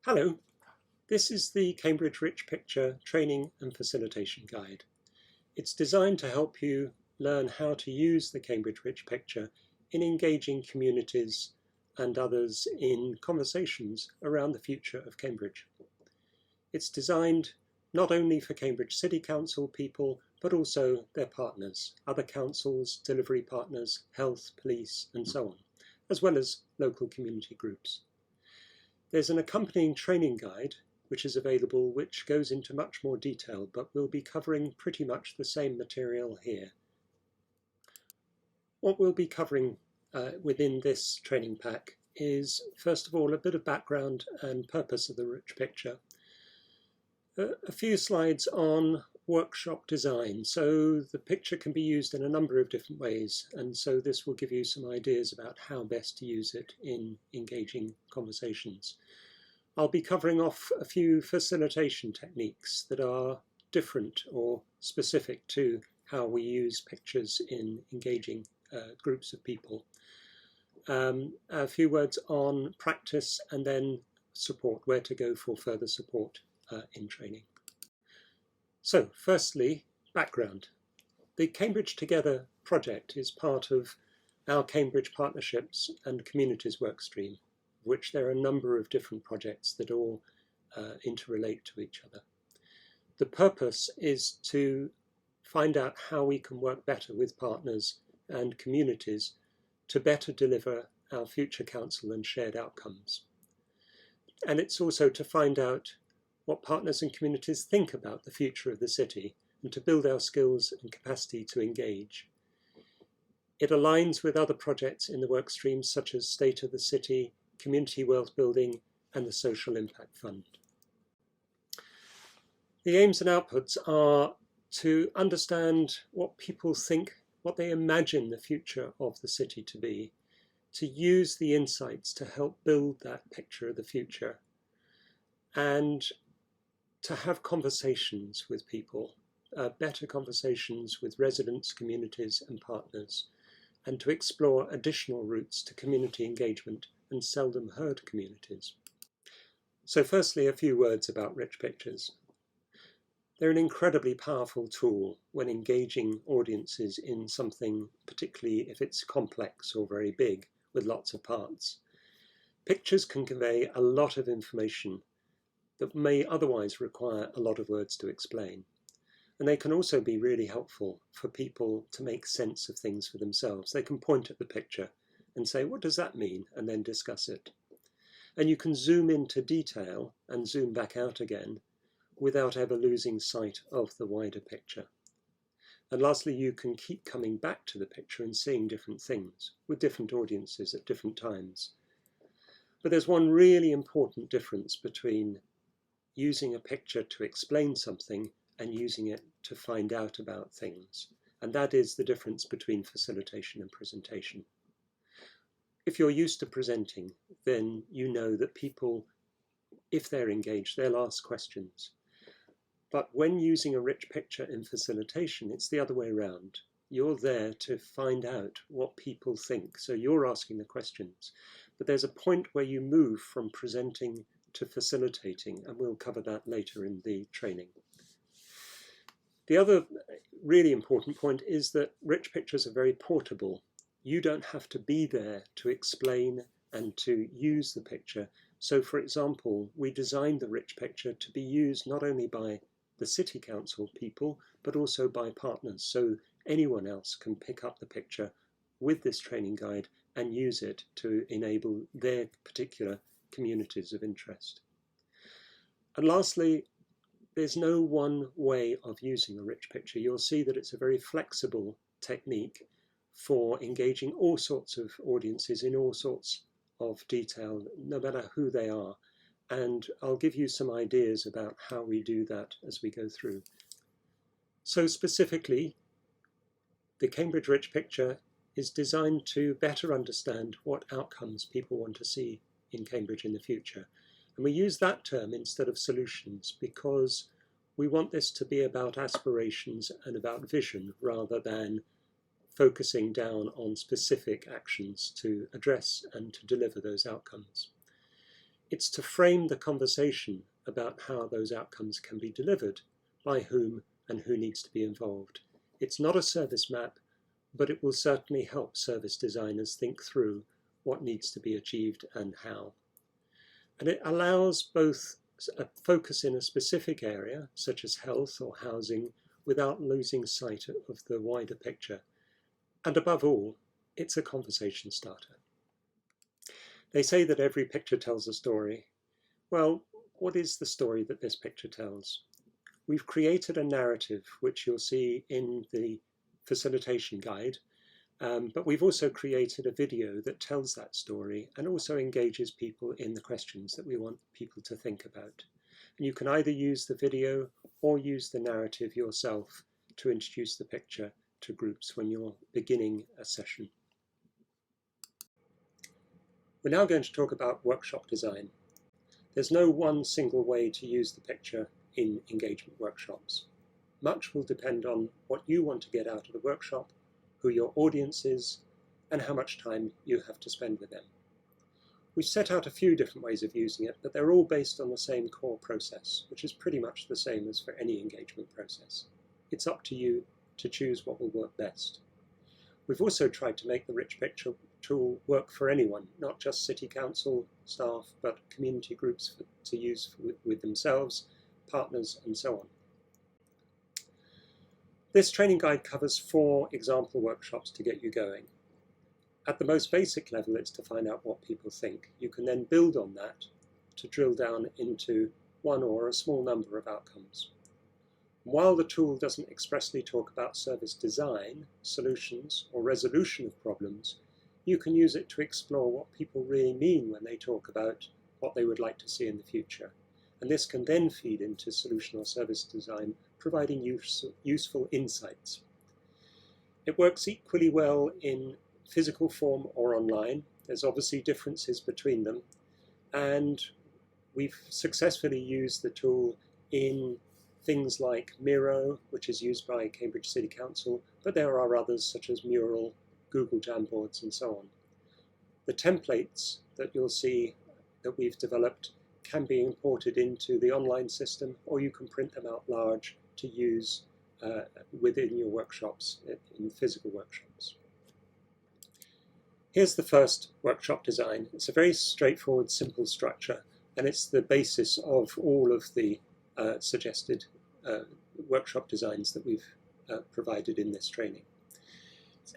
Hello, this is the Cambridge Rich Picture Training and Facilitation Guide. It's designed to help you learn how to use the Cambridge Rich Picture in engaging communities and others in conversations around the future of Cambridge. It's designed not only for Cambridge City Council people, but also their partners, other councils, delivery partners, health, police, and so on, as well as local community groups. There's an accompanying training guide which is available, which goes into much more detail, but we'll be covering pretty much the same material here. What we'll be covering within this training pack is, first of all, a bit of background and purpose of the Rich Picture. A few slides on workshop design. So the picture can be used in a number of different ways, and so this will give you some ideas about how best to use it in engaging conversations. I'll be covering off a few facilitation techniques that are different or specific to how we use pictures in engaging groups of people. A few words on practice and then support, where to go for further support in training. So firstly, background. The Cambridge Together project is part of our Cambridge Partnerships and Communities workstream, which there are a number of different projects that all interrelate to each other. The purpose is to find out how we can work better with partners and communities to better deliver our future council and shared outcomes. And it's also to find out what partners and communities think about the future of the city and to build our skills and capacity to engage. It aligns with other projects in the work streams such as State of the City, Community Wealth Building and the Social Impact Fund. The aims and outputs are to understand what people think, what they imagine the future of the city to be, to use the insights to help build that picture of the future, and to have conversations with people, better conversations with residents, communities and partners, and to explore additional routes to community engagement and seldom heard communities. So firstly, a few words about Rich Pictures. They're an incredibly powerful tool when engaging audiences in something, particularly if it's complex or very big with lots of parts. Pictures can convey a lot of information that may otherwise require a lot of words to explain. And they can also be really helpful for people to make sense of things for themselves. They can point at the picture and say, what does that mean? And then discuss it. And you can zoom into detail and zoom back out again without ever losing sight of the wider picture. And lastly, you can keep coming back to the picture and seeing different things with different audiences at different times. But there's one really important difference between using a picture to explain something and using it to find out about things. And that is the difference between facilitation and presentation. If you're used to presenting, then you know that people, if they're engaged, they'll ask questions. But when using a rich picture in facilitation, it's the other way around. You're there to find out what people think. So you're asking the questions. But there's a point where you move from presenting to facilitating, and we'll cover that later in the training. The other really important point is that rich pictures are very portable. You don't have to be there to explain and to use the picture. So for example, we designed the rich picture to be used not only by the City Council people, but also by partners. So anyone else can pick up the picture with this training guide and use it to enable their particular communities of interest. And lastly, there's no one way of using a rich picture. You'll see that it's a very flexible technique for engaging all sorts of audiences in all sorts of detail, no matter who they are. And I'll give you some ideas about how we do that as we go through. So specifically, the Cambridge Rich Picture is designed to better understand what outcomes people want to see in Cambridge in the future. And we use that term instead of solutions because we want this to be about aspirations and about vision rather than focusing down on specific actions to address and to deliver those outcomes. It's to frame the conversation about how those outcomes can be delivered, by whom and who needs to be involved. It's not a service map, but it will certainly help service designers think through what needs to be achieved and how. And it allows both a focus in a specific area, such as health or housing, without losing sight of the wider picture. And above all, it's a conversation starter. They say that every picture tells a story. Well, what is the story that this picture tells? We've created a narrative, which you'll see in the facilitation guide, but we've also created a video that tells that story and also engages people in the questions that we want people to think about. And you can either use the video or use the narrative yourself to introduce the picture to groups when you're beginning a session. We're now going to talk about workshop design. There's no one single way to use the picture in engagement workshops. Much will depend on what you want to get out of the workshop, who your audience is, and how much time you have to spend with them. We've set out a few different ways of using it, but they're all based on the same core process, which is pretty much the same as for any engagement process. It's up to you to choose what will work best. We've also tried to make the Rich Picture tool work for anyone, not just City Council staff, but community groups to use with themselves, partners, and so on. This training guide covers 4 example workshops to get you going. At the most basic level, it's to find out what people think. You can then build on that to drill down into one or a small number of outcomes. While the tool doesn't expressly talk about service design, solutions, or resolution of problems, you can use it to explore what people really mean when they talk about what they would like to see in the future. And this can then feed into solution or service design, providing useful insights. It works equally well in physical form or online. There's obviously differences between them. And we've successfully used the tool in things like Miro, which is used by Cambridge City Council, but there are others such as Mural, Google Jamboards, and so on. The templates that you'll see that we've developed can be imported into the online system, or you can print them out large to use within your workshops, in physical workshops. Here's the first workshop design. It's a very straightforward, simple structure, and it's the basis of all of the suggested workshop designs that we've provided in this training.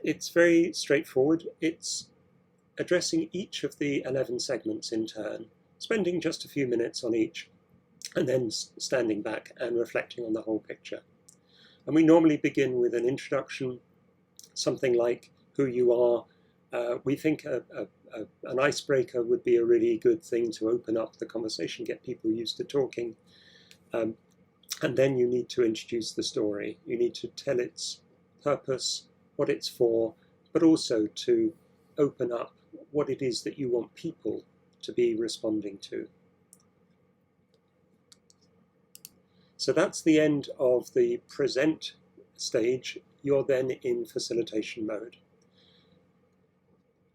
It's very straightforward. It's addressing each of the 11 segments in turn, spending just a few minutes on each, and then standing back and reflecting on the whole picture. And we normally begin with an introduction, something like who you are. We think an icebreaker would be a really good thing to open up the conversation, get people used to talking. And then you need to introduce the story. You need to tell its purpose, what it's for, but also to open up what it is that you want people to be responding to. So that's the end of the present stage. You're then in facilitation mode.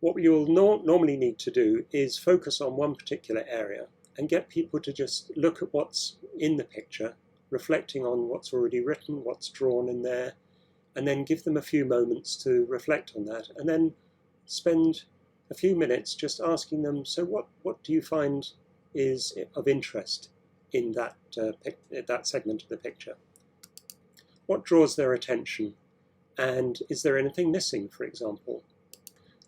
What you'll normally need to do is focus on one particular area and get people to just look at what's in the picture, reflecting on what's already written, what's drawn in there, and then give them a few moments to reflect on that, and then spend a few minutes just asking them, so what do you find is of interest in that segment of the picture? What draws their attention? And is there anything missing, for example?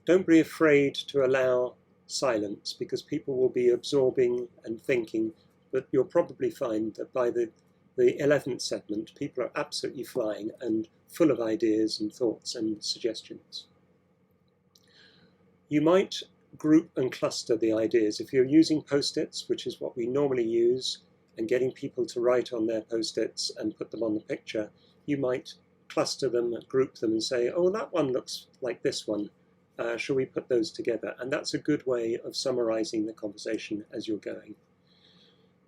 Don't be afraid to allow silence, because people will be absorbing and thinking, but you'll probably find that by the 11th segment, people are absolutely flying and full of ideas and thoughts and suggestions. You might group and cluster the ideas. If you're using post-its, which is what we normally use, and getting people to write on their post-its and put them on the picture, you might cluster them, group them, and say, oh, that one looks like this one. Shall we put those together? And that's a good way of summarizing the conversation as you're going.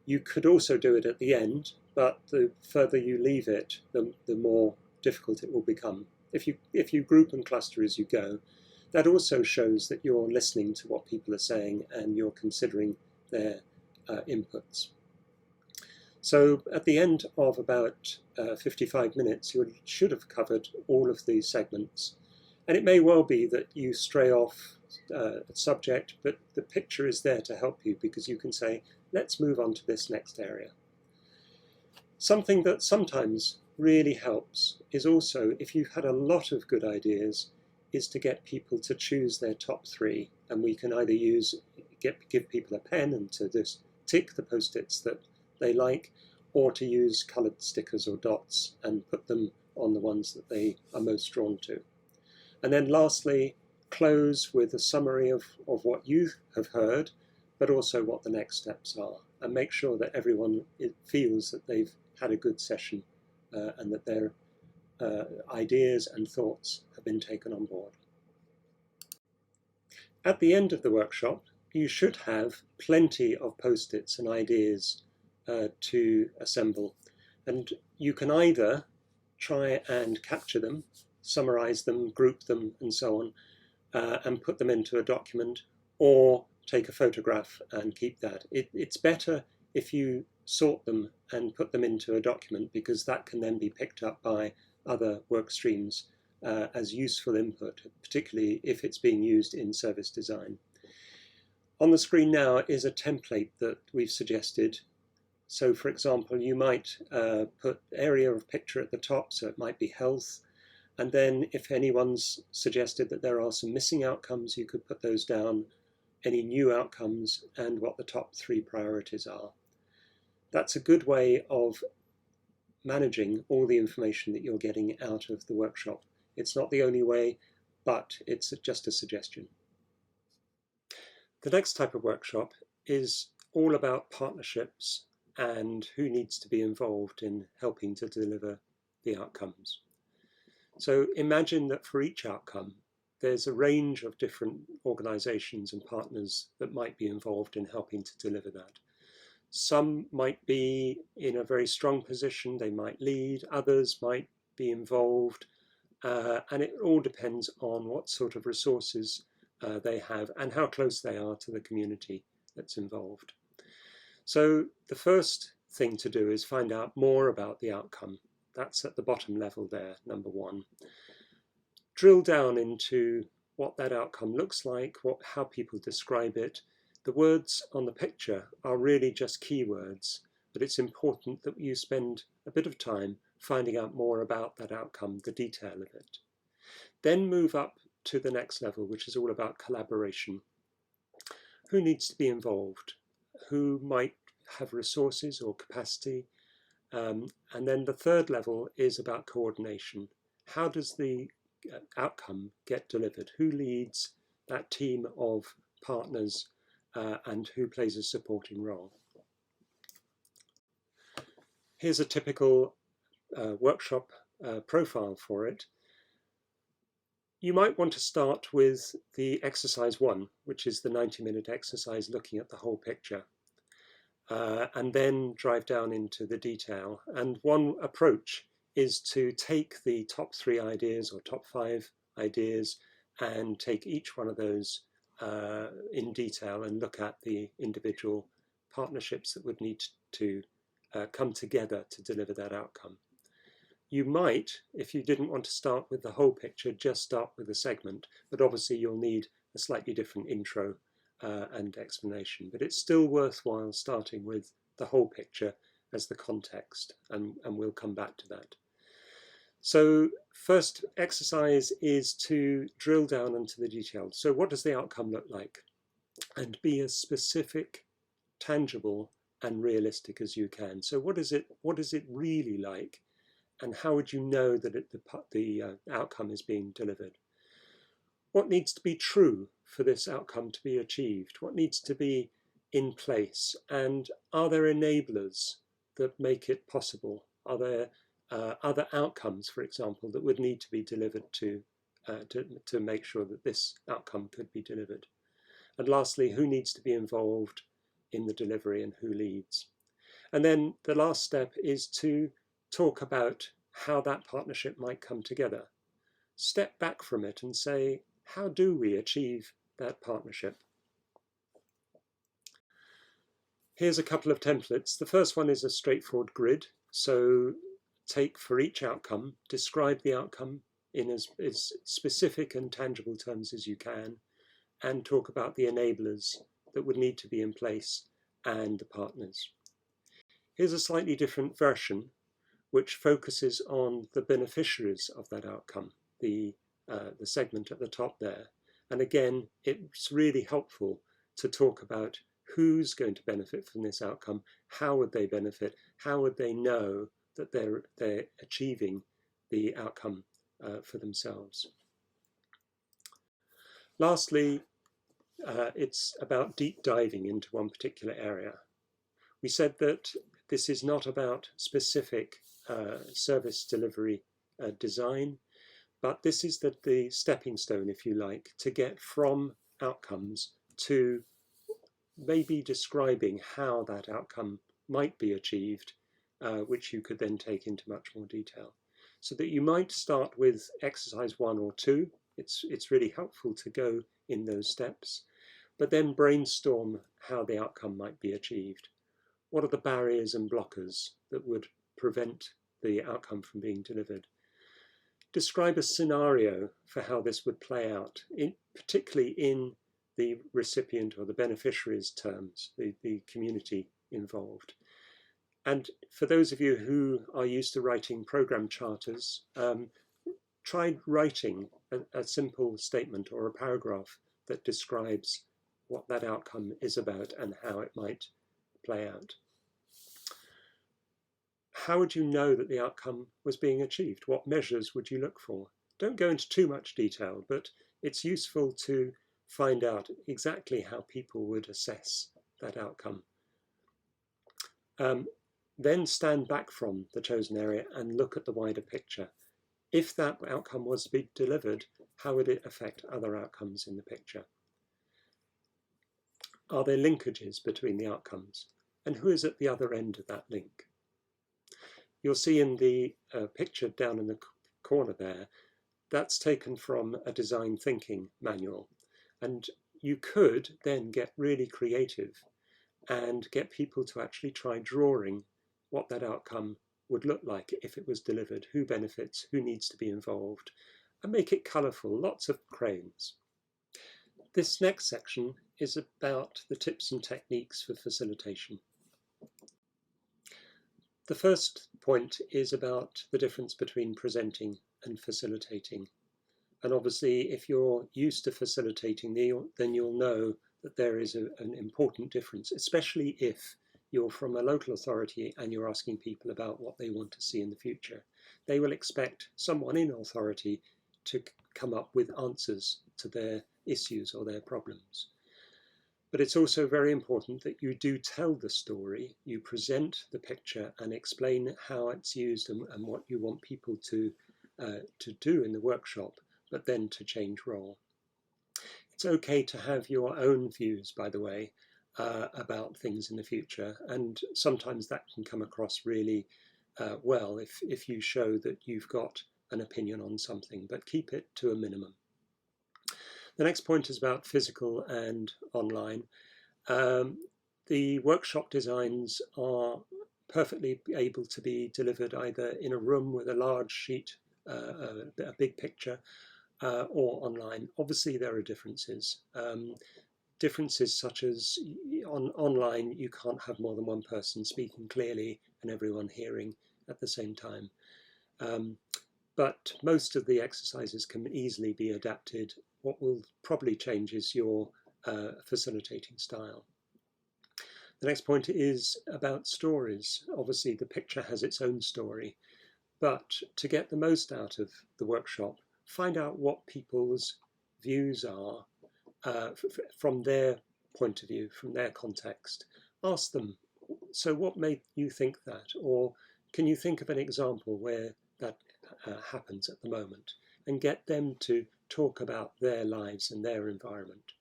You could also do it at the end, but the further you leave it, the more difficult it will become. If you group and cluster as you go, that also shows that you're listening to what people are saying and you're considering their inputs. So at the end of about 55 minutes, you should have covered all of these segments. And it may well be that you stray off a subject, but the picture is there to help you, because you can say, let's move on to this next area. Something that sometimes really helps is also, if you've had a lot of good ideas, is to get people to choose their top 3. And we can either give people a pen and to just tick the post-its that they like, or to use coloured stickers or dots and put them on the ones that they are most drawn to. And then lastly, close with a summary of what you have heard, but also what the next steps are, and make sure that everyone feels that they've had a good session and that their ideas and thoughts have been taken on board. At the end of the workshop, you should have plenty of post-its and ideas to assemble. And you can either try and capture them, summarize them, group them, and so on, and put them into a document, or take a photograph and keep that. It's better if you sort them and put them into a document, because that can then be picked up by other work streams as useful input, particularly if it's being used in service design. On the screen now is a template that we've suggested. So for example, you might put area of picture at the top, so it might be health. And then if anyone's suggested that there are some missing outcomes, you could put those down, any new outcomes, and what the top 3 priorities are. That's a good way of managing all the information that you're getting out of the workshop. It's not the only way, but it's just a suggestion. The next type of workshop is all about partnerships and who needs to be involved in helping to deliver the outcomes. So imagine that for each outcome, there's a range of different organizations and partners that might be involved in helping to deliver that. Some might be in a very strong position, they might lead, others might be involved, and it all depends on what sort of resources they have and how close they are to the community that's involved. So the first thing to do is find out more about the outcome. That's at the bottom level there, number 1. Drill down into what that outcome looks like, how people describe it. The words on the picture are really just keywords, but it's important that you spend a bit of time finding out more about that outcome, the detail of it. Then move up to the next level, which is all about collaboration. Who needs to be involved? Who might have resources or capacity? And then the third level is about coordination. How does the outcome get delivered? Who leads that team of partners and who plays a supporting role? Here's a typical workshop profile for it. You might want to start with the exercise 1, which is the 90-minute exercise looking at the whole picture, and then drive down into the detail. And one approach is to take the top 3 ideas or top 5 ideas and take each one of those in detail and look at the individual partnerships that would need to come together to deliver that outcome. You might, if you didn't want to start with the whole picture, just start with a segment, but obviously you'll need a slightly different intro and explanation. But it's still worthwhile starting with the whole picture as the context, and we'll come back to that. So first exercise is to drill down into the details. So what does the outcome look like? And be as specific, tangible, and realistic as you can. So what is it really like? And how would you know that the outcome is being delivered? What needs to be true for this outcome to be achieved? What needs to be in place? And are there enablers that make it possible? Are there other outcomes, for example, that would need to be delivered to make sure that this outcome could be delivered? And lastly, who needs to be involved in the delivery and who leads? And then the last step is to talk about how that partnership might come together. Step back from it and say, how do we achieve that partnership? Here's a couple of templates. The first one is a straightforward grid. So take for each outcome, describe the outcome in as specific and tangible terms as you can, and talk about the enablers that would need to be in place and the partners. Here's a slightly different version, which focuses on the beneficiaries of that outcome, the segment at the top there. And again, it's really helpful to talk about who's going to benefit from this outcome, how would they benefit, how would they know that they're achieving the outcome for themselves. Lastly, it's about deep diving into one particular area. We said that this is not about specific service delivery design, but this is the stepping stone, if you like, to get from outcomes to maybe describing how that outcome might be achieved, which you could then take into much more detail. So that you might start with exercise 1 or 2. It's really helpful to go in those steps, but then brainstorm how the outcome might be achieved. What are the barriers and blockers that would prevent the outcome from being delivered? Describe a scenario for how this would play out, particularly in the recipient or the beneficiary's terms, the community involved. And for those of you who are used to writing program charters, try writing a simple statement or a paragraph that describes what that outcome is about and how it might play out. How would you know that the outcome was being achieved? What measures would you look for? Don't go into too much detail, but it's useful to find out exactly how people would assess that outcome. Then stand back from the chosen area and look at the wider picture. If that outcome was to be delivered, how would it affect other outcomes in the picture? Are there linkages between the outcomes? And who is at the other end of that link? You'll see in the picture down in the corner there, that's taken from a design thinking manual. And you could then get really creative and get people to actually try drawing what that outcome would look like if it was delivered, who benefits, who needs to be involved, and make it colourful, lots of crayons. This next section is about the tips and techniques for facilitation. The first point is about the difference between presenting and facilitating. And obviously, if you're used to facilitating, then you'll know that there is an important difference, especially if you're from a local authority and you're asking people about what they want to see in the future. They will expect someone in authority to come up with answers to their issues or their problems. But it's also very important that you do tell the story, you present the picture and explain how it's used and what you want people to do in the workshop, but then to change role. It's okay to have your own views, by the way, about things in the future, and sometimes that can come across really well if you show that you've got an opinion on something, but keep it to a minimum. The next point is about physical and online. The workshop designs are perfectly able to be delivered either in a room with a large sheet, a big picture, or online. Obviously there are differences. Differences such as online you can't have more than one person speaking clearly and everyone hearing at the same time. But most of the exercises can easily be adapted. What will probably change is your facilitating style. The next point is about stories. Obviously the picture has its own story, but to get the most out of the workshop, find out what people's views are from their point of view, from their context. Ask them, so what made you think that? Or can you think of an example where that happens at the moment? And get them to talk about their lives and their environment.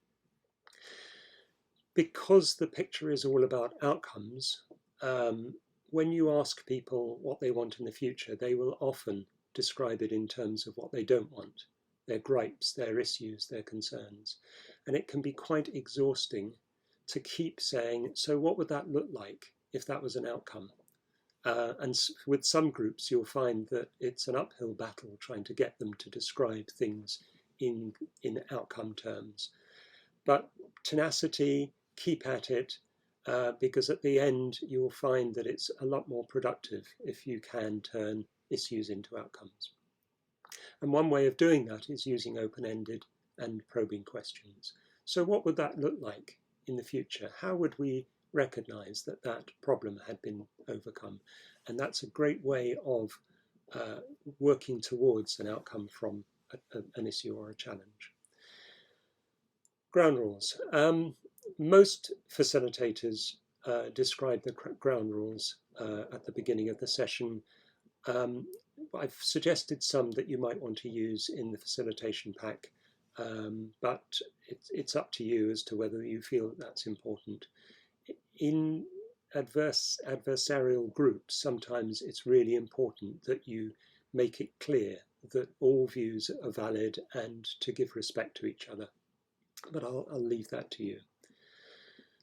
Because the picture is all about outcomes, when you ask people what they want in the future, they will often describe it in terms of what they don't want, their gripes, their issues, their concerns. And it can be quite exhausting to keep saying, so what would that look like if that was an outcome? And with some groups, you'll find that it's an uphill battle trying to get them to describe things in outcome terms. But tenacity, keep at it, because at the end, you'll find that it's a lot more productive if you can turn issues into outcomes. And one way of doing that is using open-ended and probing questions. So what would that look like in the future? How would we recognize that that problem had been overcome? And that's a great way of working towards an outcome from an issue or a challenge. Ground rules. Most facilitators describe the ground rules at the beginning of the session. I've suggested some that you might want to use in the facilitation pack, but it's up to you as to whether you feel that that's important. In adversarial groups, sometimes it's really important that you make it clear that all views are valid and to give respect to each other. But I'll leave that to you.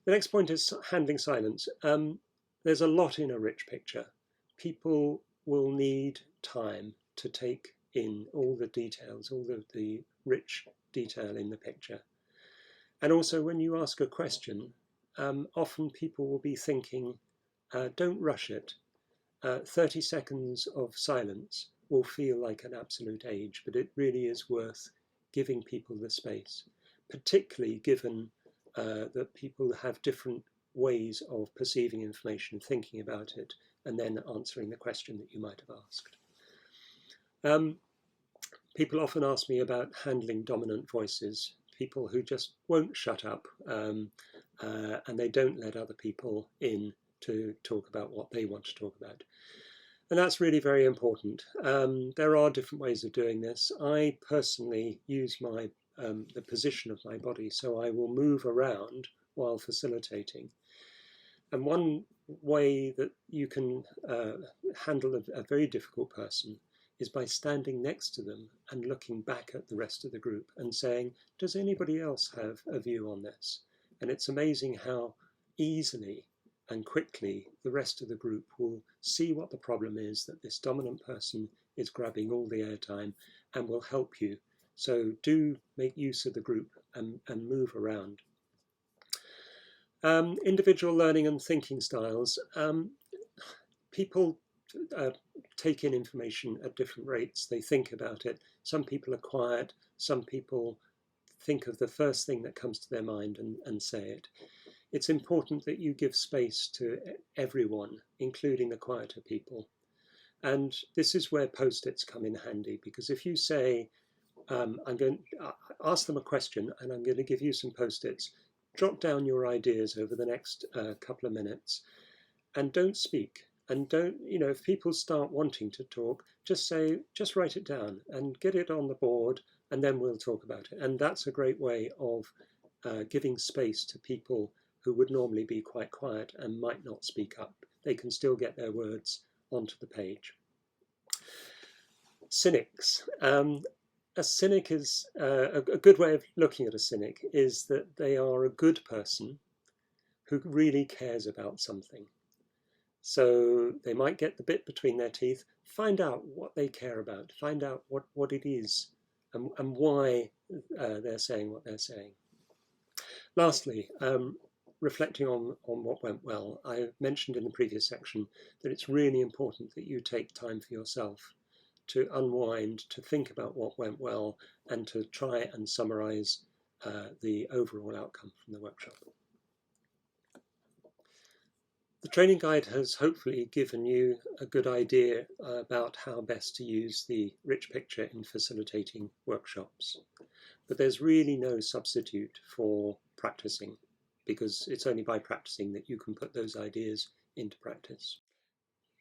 The next point is handling silence. There's a lot in a rich picture. People will need time to take in all the details, all the rich detail in the picture. And also when you ask a question, often people will be thinking, don't rush it. 30 seconds of silence will feel like an absolute age, but it really is worth giving people the space, particularly given that people have different ways of perceiving information, thinking about it, and then answering the question that you might have asked. People often ask me about handling dominant voices, people who just won't shut up, and they don't let other people in to talk about what they want to talk about. And that's really very important. There are different ways of doing this. I personally use the position of my body, so I will move around while facilitating. And one way that you can handle a very difficult person is by standing next to them and looking back at the rest of the group and saying, does anybody else have a view on this? And it's amazing how easily and quickly the rest of the group will see what the problem is, that this dominant person is grabbing all the airtime and will help you. So do make use of the group and move around. Individual learning and thinking styles. People take in information at different rates. They think about it. Some people are quiet. Some people think of the first thing that comes to their mind and say it. It's important that you give space to everyone, including the quieter people. And this is where post-its come in handy, because if you say, I'm going to ask them a question and I'm going to give you some post-its, jot down your ideas over the next couple of minutes and don't speak. And don't, if people start wanting to talk, just write it down and get it on the board and then we'll talk about it. And that's a great way of giving space to people who would normally be quite quiet and might not speak up. They can still get their words onto the page. Cynics. A cynic is, a good way of looking at a cynic is that they are a good person who really cares about something. So they might get the bit between their teeth, find out what they care about, find out what it is and why they're saying what they're saying. Lastly, reflecting on what went well, I mentioned in the previous section that it's really important that you take time for yourself to unwind, to think about what went well, and to try and summarize the overall outcome from the workshop. The training guide has hopefully given you a good idea about how best to use the rich picture in facilitating workshops. But there's really no substitute for practicing, because it's only by practicing that you can put those ideas into practice.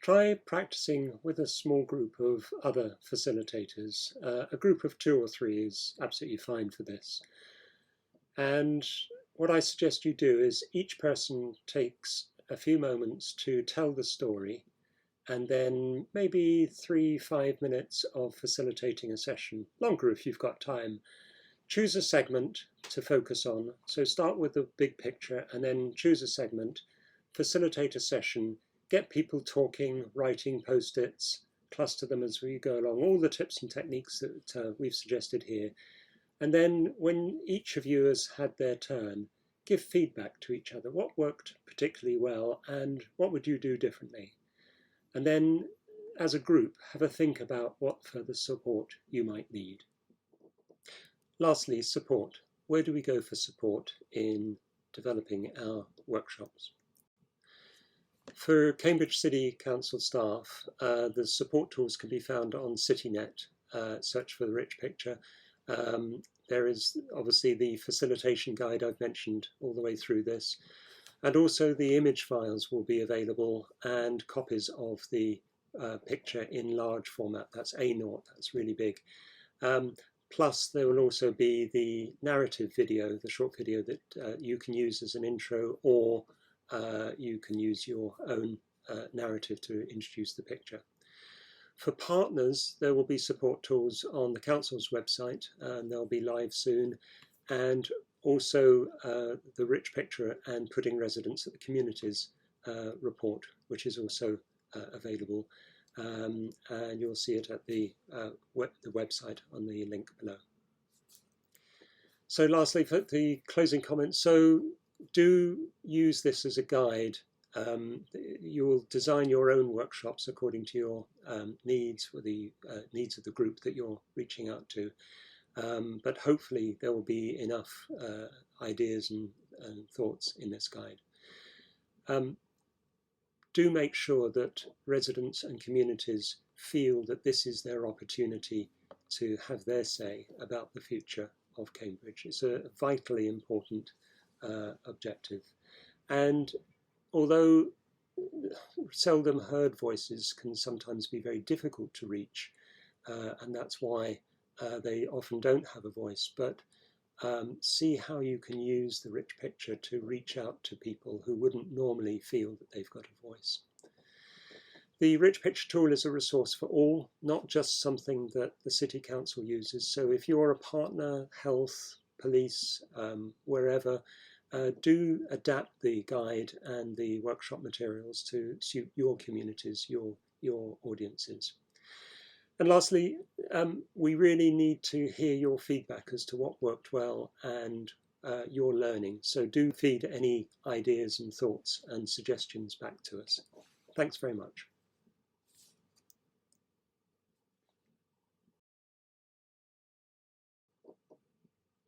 Try practicing with a small group of other facilitators. A group of 2 or 3 is absolutely fine for this. And what I suggest you do is each person takes a few moments to tell the story, and then maybe 3-5 minutes of facilitating a session, longer if you've got time, choose a segment to focus on. So start with the big picture and then choose a segment, facilitate a session, get people talking, writing post-its, cluster them as we go along, all the tips and techniques that we've suggested here. And then when each of you has had their turn, give feedback to each other. What worked particularly well and what would you do differently? And then as a group, have a think about what further support you might need. Lastly, support. Where do we go for support in developing our workshops? For Cambridge City Council staff, the support tools can be found on CityNet. Search for the rich picture. There is obviously the facilitation guide I've mentioned all the way through this. And also the image files will be available and copies of the picture in large format. That's A0, that's really big. Plus there will also be the narrative video, the short video that you can use as an intro, or you can use your own narrative to introduce the picture. For partners, there will be support tools on the Council's website, and they'll be live soon, and also the Rich Picture and Pudding Residents at the Communities report, which is also available, and you'll see it at the website on the link below. So lastly, for the closing comments, so do use this as a guide. You will design your own workshops according to your needs, or the needs of the group that you're reaching out to. But hopefully there will be enough ideas and thoughts in this guide. Do make sure that residents and communities feel that this is their opportunity to have their say about the future of Cambridge. It's a vitally important objective. And although seldom heard voices can sometimes be very difficult to reach, and that's why they often don't have a voice, but see how you can use the Rich Picture to reach out to people who wouldn't normally feel that they've got a voice. The Rich Picture tool is a resource for all, not just something that the City Council uses. So if you're a partner, health, police, wherever, do adapt the guide and the workshop materials to suit your communities, your audiences. And lastly, we really need to hear your feedback as to what worked well and your learning. So do feed any ideas and thoughts and suggestions back to us. Thanks very much.